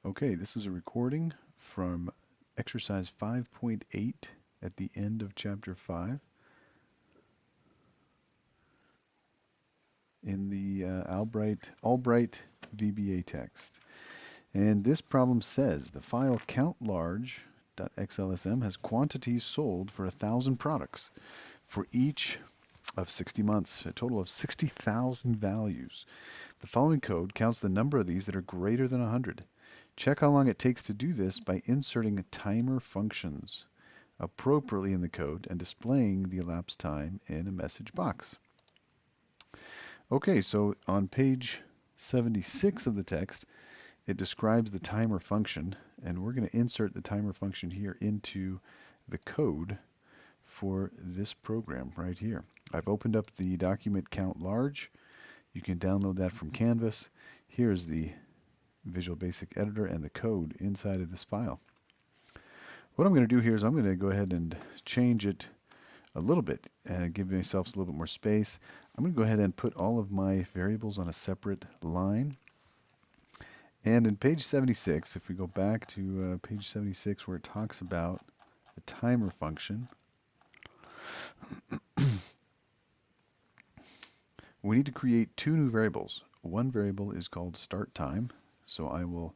Okay, this is a recording from exercise 5.8 at the end of chapter 5 in the Albright VBA text. And this problem says the file countlarge.xlsm has quantities sold for 1,000 products for each of 60 months, a total of 60,000 values. The following code counts the number of these that are greater than 100. Check how long it takes to do this by inserting timer functions appropriately in the code and displaying the elapsed time in a message box. Okay, so on page 76 of the text, it describes the timer function, and we're going to insert the timer function here into the code for this program right here. I've opened up the document count large. You can download that from Canvas. Here's the Visual Basic Editor and the code inside of this file. What I'm going to do here is I'm going to go ahead and change it a little bit and give myself a little bit more space. I'm going to go ahead and put all of my variables on a separate line. And in page 76, if we go back to page 76 where it talks about the timer function, we need to create two new variables. One variable is called start time, so I will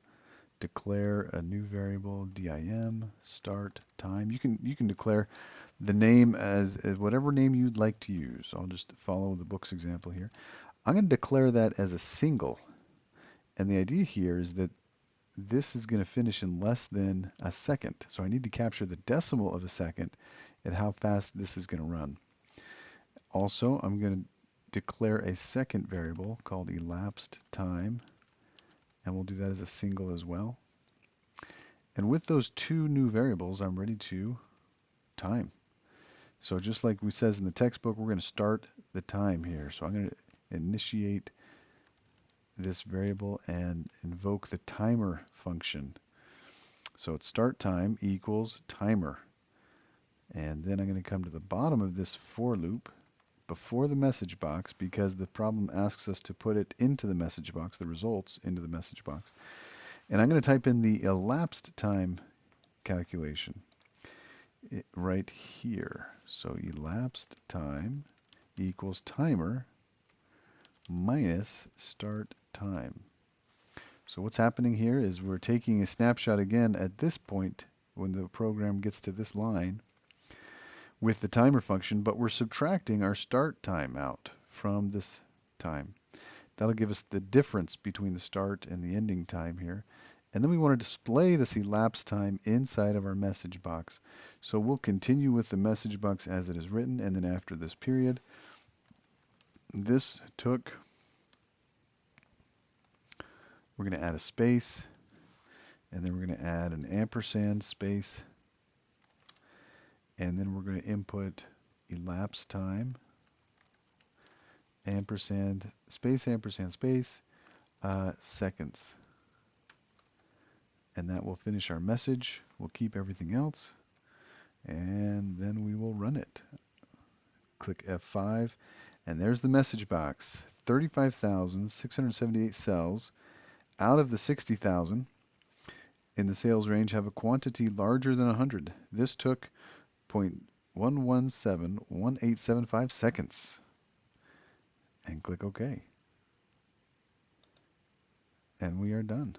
declare a new variable dim start time. You can declare the name as whatever name you'd like to use. I'll just follow the book's example here. I'm going to declare that as a single, and the idea here is that this is going to finish in less than a second. So I need to capture the decimal of a second and how fast this is going to run. Also, I'm going to declare a second variable called elapsed time, and we'll do that as a single as well. And with those two new variables, I'm ready to time. So just like we says in the textbook, we're going to start the time here. So I'm going to initiate this variable and invoke the timer function. So it's start time equals timer. And then I'm going to come to the bottom of this for loop before the message box because the problem asks us to put it into the message box, the results into the message box. And I'm going to type in the elapsed time calculation right here. So elapsed time equals timer minus start time. So what's happening here is we're taking a snapshot again at this point when the program gets to this line with the timer function, but we're subtracting our start time out from this time. That'll give us the difference between the start and the ending time here. And then we want to display this elapsed time inside of our message box. So we'll continue with the message box as it is written, and then after this period, this took, we're going to add a space, and then we're going to add an ampersand space, and then we're going to input elapsed time, ampersand space, seconds. And that will finish our message. We'll keep everything else, and then we will run it. Click F5, and there's the message box. 35,678 cells out of the 60,000 in the sales range have a quantity larger than 100. This took 0.1171875 seconds. And click OK. And we are done.